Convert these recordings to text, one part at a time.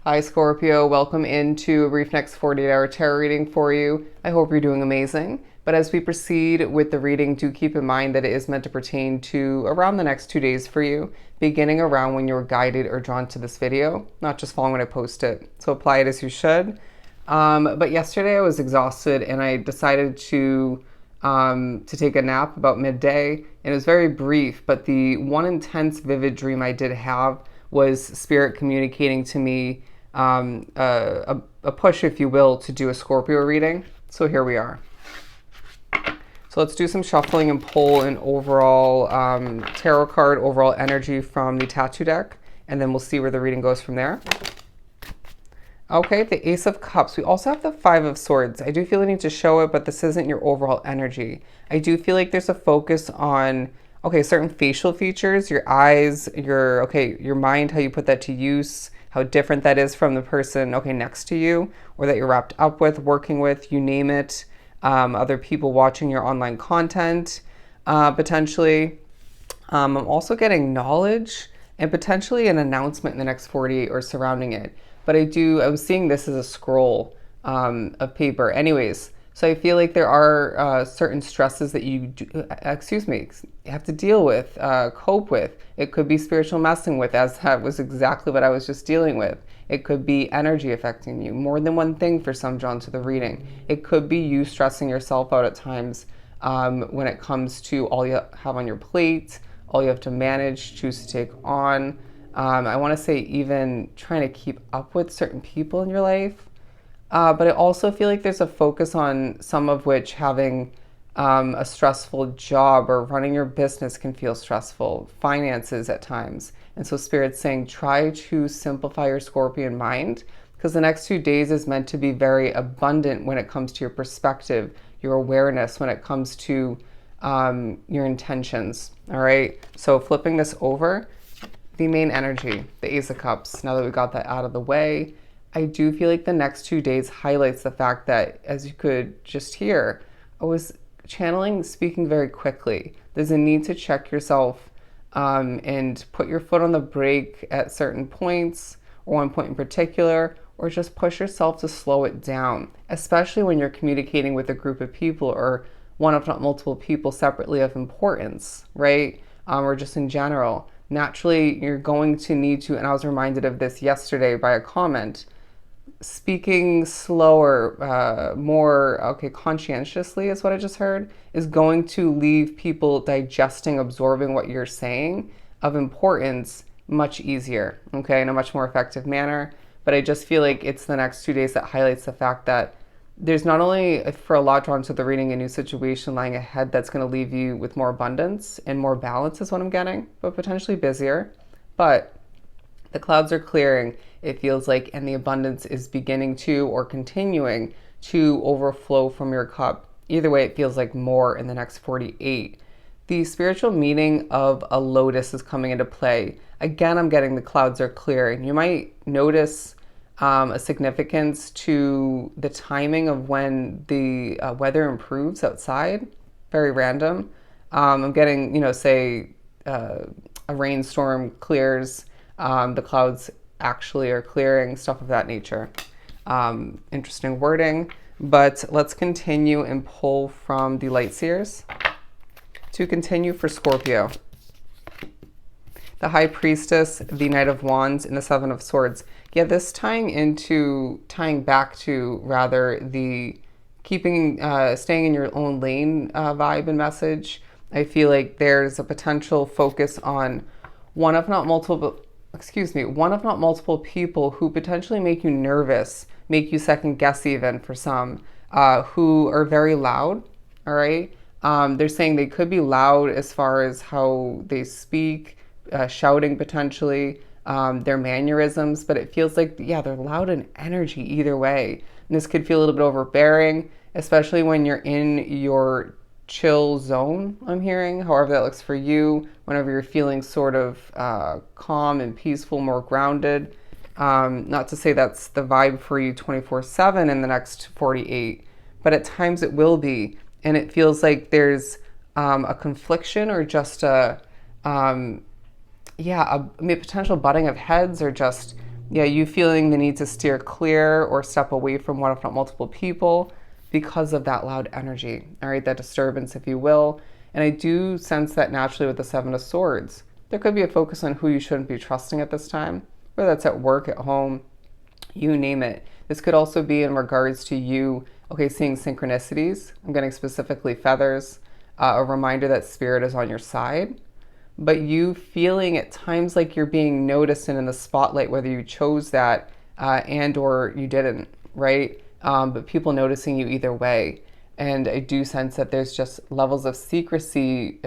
Hi Scorpio, welcome into a brief next 48-hour tarot reading for you. I hope you're doing amazing. But as we proceed with the reading, do keep in mind that it is meant to pertain to around the next 2 days for you, beginning around when you're guided or drawn to this video, not just following when I post it. So apply it as you should. But yesterday I was exhausted and I decided to take a nap about midday, and it was very brief, but the one intense vivid dream I did have was Spirit communicating to me a push, if you will, to do a Scorpio reading. So here we are. So let's do some shuffling and pull an overall tarot card, overall energy from the tattoo deck, and then we'll see where the reading goes from there. Okay, the Ace of Cups. We also have the Five of Swords. I do feel I need to show it, but this isn't your overall energy. I do feel like there's a focus on, okay, certain facial features, your eyes, your mind, how you put that to use, how different that is from the person, okay, next to you, or that you're wrapped up with, working with, you name it, other people watching your online content, potentially. I'm also getting knowledge and potentially an announcement in the next 48 or surrounding it. But I was seeing this as a scroll of paper. Anyways, so I feel like there are certain stresses that you have to deal with, cope with. It could be spiritual messing with, as that was exactly what I was just dealing with. It could be energy affecting you. More than one thing for some drawn to the reading. It could be you stressing yourself out at times when it comes to all you have on your plate, all you have to manage, choose to take on. I want to say even trying to keep up with certain people in your life. But I also feel like there's a focus on some of which having a stressful job or running your business can feel stressful, finances at times. And so Spirit's saying try to simplify your Scorpion mind, because the next 2 days is meant to be very abundant when it comes to your perspective, your awareness, when it comes to your intentions. All right, so flipping this over, the main energy, the Ace of Cups. Now that we got that out of the way, I do feel like the next 2 days highlights the fact that, as you could just hear, I was speaking very quickly. There's a need to check yourself and put your foot on the brake at certain points, or one point in particular, or just push yourself to slow it down, especially when you're communicating with a group of people or one, if not multiple people separately of importance, right? Or just in general. Naturally, you're going to need to, and I was reminded of this yesterday by a comment, speaking slower, more, conscientiously is what I just heard, is going to leave people digesting, absorbing what you're saying of importance much easier, okay, in a much more effective manner. But I just feel like it's the next 2 days that highlights the fact that there's not only, for a lot drawn to the reading, a new situation lying ahead that's going to leave you with more abundance and more balance is what I'm getting, but potentially busier. But the clouds are clearing, it feels like, and the abundance is beginning to, or continuing to, overflow from your cup. Either way, it feels like more in the next 48. The spiritual meaning of a lotus is coming into play. Again, I'm getting the clouds are clearing. You might notice a significance to the timing of when the weather improves outside. Very random. I'm getting, say a rainstorm clears, the clouds actually are clearing, stuff of that nature. Interesting wording, but let's continue and pull from the Light Seers to continue for Scorpio. The High Priestess, the Knight of Wands, and the Seven of Swords. Yeah, this tying back to rather the staying in your own lane vibe and message. I feel like there's a potential focus on one if not multiple people who potentially make you nervous, make you second guess even for some, who are very loud, all right? They're saying they could be loud as far as how they speak, shouting potentially, their mannerisms, but it feels like, yeah, they're loud in energy either way. And this could feel a little bit overbearing, especially when you're in your chill zone, I'm hearing, however that looks for you, whenever you're feeling sort of calm and peaceful, more grounded. Not to say that's the vibe for you 24/7 in the next 48, but at times it will be. And it feels like there's a confliction or just a potential butting of heads, or just Yeah, you feeling the need to steer clear or step away from one, if not multiple people, because of that loud energy, all right, that disturbance, if you will. And I do sense that naturally with the Seven of Swords. There could be a focus on who you shouldn't be trusting at this time, whether that's at work, at home, you name it. This could also be in regards to you, okay, seeing synchronicities. I'm getting specifically feathers, a reminder that spirit is on your side, but you feeling at times like you're being noticed and in the spotlight, whether you chose that and or you didn't, right? But people noticing you either way. And I do sense that there's just levels of secrecy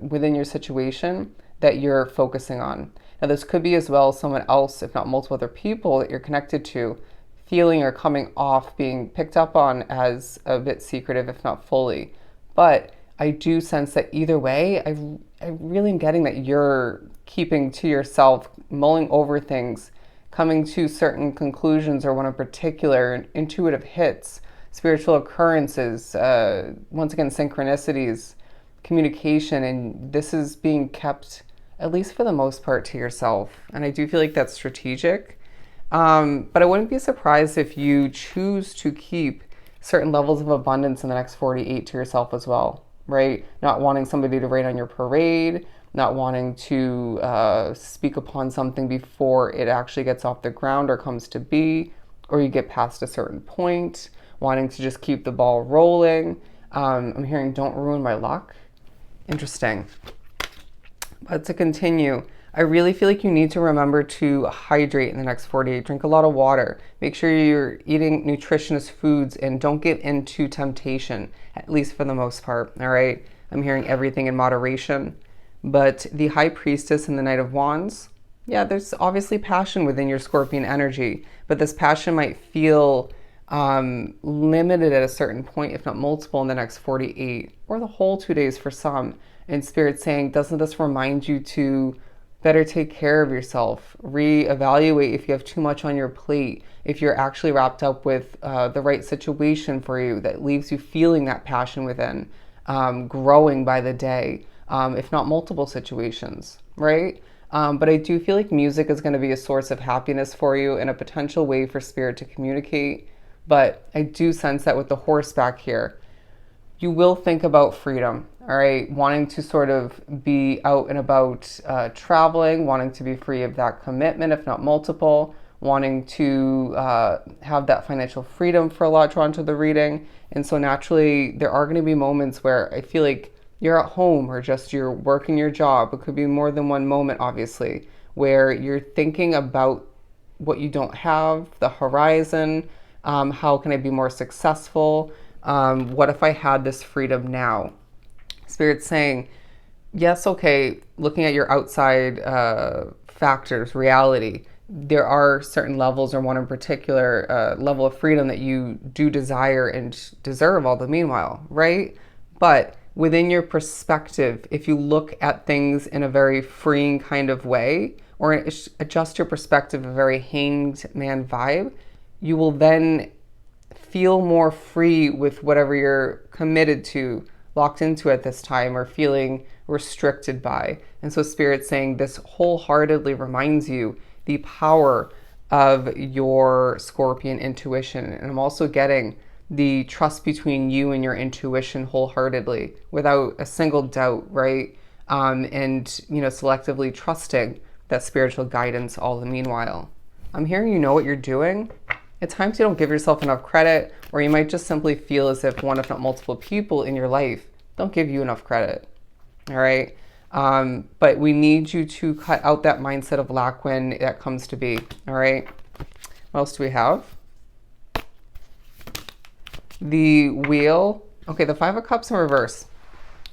within your situation that you're focusing on. Now, this could be as well someone else, if not multiple other people that you're connected to, feeling or coming off being picked up on as a bit secretive, if not fully. But I do sense that either way, I really am getting that you're keeping to yourself, mulling over things, coming to certain conclusions or one in particular, intuitive hits, spiritual occurrences, once again, synchronicities, communication, and this is being kept, at least for the most part, to yourself. And I do feel like that's strategic. But I wouldn't be surprised if you choose to keep certain levels of abundance in the next 48 to yourself as well, right? Not wanting somebody to rain on your parade, not wanting to speak upon something before it actually gets off the ground or comes to be, or you get past a certain point, wanting to just keep the ball rolling. I'm hearing don't ruin my luck. Interesting. But to continue, I really feel like you need to remember to hydrate in the next 48. Drink a lot of water. Make sure you're eating nutritious foods and don't get into temptation, at least for the most part, all right? I'm hearing everything in moderation. But the High Priestess and the Knight of Wands, yeah, there's obviously passion within your Scorpion energy, but this passion might feel limited at a certain point, if not multiple, in the next 48 or the whole 2 days for some. And Spirit saying, doesn't this remind you to better take care of yourself, reevaluate if you have too much on your plate, if you're actually wrapped up with the right situation for you that leaves you feeling that passion within, growing by the day, if not multiple situations, right? But I do feel like music is going to be a source of happiness for you and a potential way for Spirit to communicate. But I do sense that with the horseback here, you will think about freedom, all right? Wanting to sort of be out and about traveling, wanting to be free of that commitment, if not multiple, wanting to have that financial freedom for a lot drawn to the reading. And so naturally, there are going to be moments where I feel like you're at home or just you're working your job. It could be more than one moment, obviously, where you're thinking about what you don't have, the horizon, how can I be more successful? What if I had this freedom now? Spirit's saying, yes, okay, looking at your outside factors, reality, there are certain levels or one in particular level of freedom that you do desire and deserve all the meanwhile, right? But within your perspective, if you look at things in a very freeing kind of way or adjust your perspective, a very hanged man vibe, you will then feel more free with whatever you're committed to, locked into at this time, or feeling restricted by. And so Spirit's saying this wholeheartedly reminds you the power of your Scorpion intuition. And I'm also getting the trust between you and your intuition wholeheartedly, without a single doubt, right? And, you know, selectively trusting that spiritual guidance all the meanwhile. I'm hearing you know what you're doing. At times you don't give yourself enough credit, or you might just simply feel as if one, if not multiple people in your life don't give you enough credit, all right? But we need you to cut out that mindset of lack when that comes to be, all right? What else do we have? The Wheel. Okay, the Five of Cups in reverse.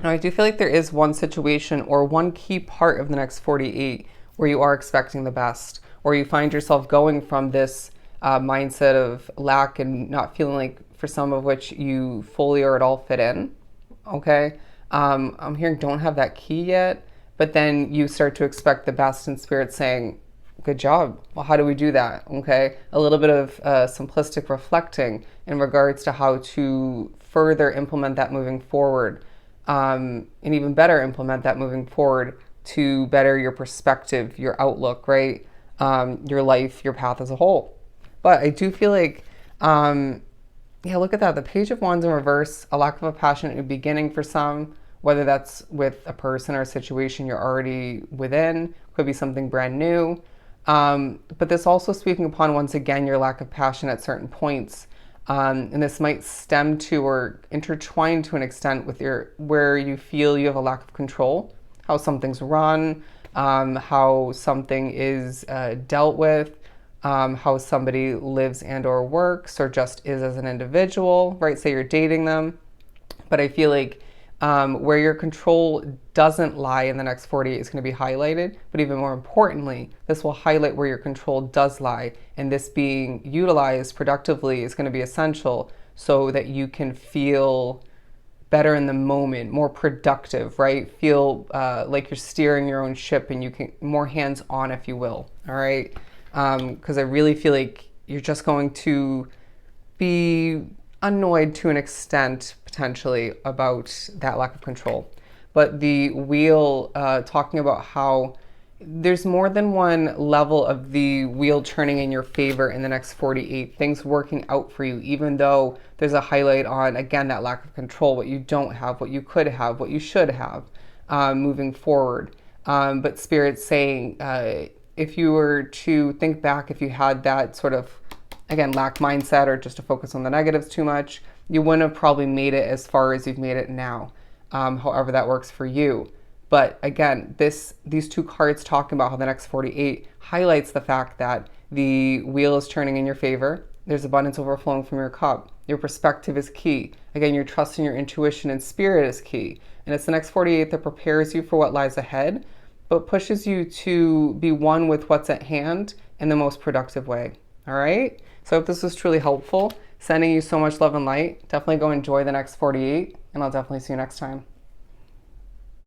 Now, I do feel like there is one situation or one key part of the next 48 where you are expecting the best, or you find yourself going from this mindset of lack and not feeling like, for some of which you fully or at all fit in, okay? I'm hearing don't have that key yet, but then you start to expect the best, and Spirit saying, good job. Well, how do we do that, okay? A little bit of simplistic reflecting in regards to how to further implement that moving forward, and even better implement that moving forward to better your perspective, your outlook, right? your life, your path as a whole. But I do feel like, yeah, look at that. The Page of Wands in reverse, a lack of a passionate beginning for some, whether that's with a person or a situation you're already within, could be something brand new. But this also speaking upon, once again, your lack of passion at certain points. And this might stem to or intertwine to an extent with where you feel you have a lack of control, how something's run, how something is dealt with, how somebody lives and or works or just is as an individual, right? Say you're dating them. But I feel like where your control doesn't lie in the next 48 is going to be highlighted. But even more importantly, this will highlight where your control does lie. And this being utilized productively is going to be essential so that you can feel better in the moment, more productive, right? Feel like you're steering your own ship and you can more hands-on, if you will. All right. Because I really feel like you're just going to be annoyed to an extent potentially about that lack of control. But the wheel talking about how there's more than one level of the wheel turning in your favor in the next 48, things working out for you, even though there's a highlight on, again, that lack of control, what you don't have, what you could have, what you should have moving forward. But Spirit's saying, if you were to think back, if you had that sort of, again, lack mindset or just to focus on the negatives too much, you wouldn't have probably made it as far as you've made it now, however that works for you. But again, these two cards talking about how the next 48 highlights the fact that the wheel is turning in your favor. There's abundance overflowing from your cup. Your perspective is key. Again, your trust in your intuition and spirit is key. And it's the next 48 that prepares you for what lies ahead, but pushes you to be one with what's at hand in the most productive way. All right? So I hope this was truly helpful. Sending you so much love and light. Definitely go enjoy the next 48, and I'll definitely see you next time.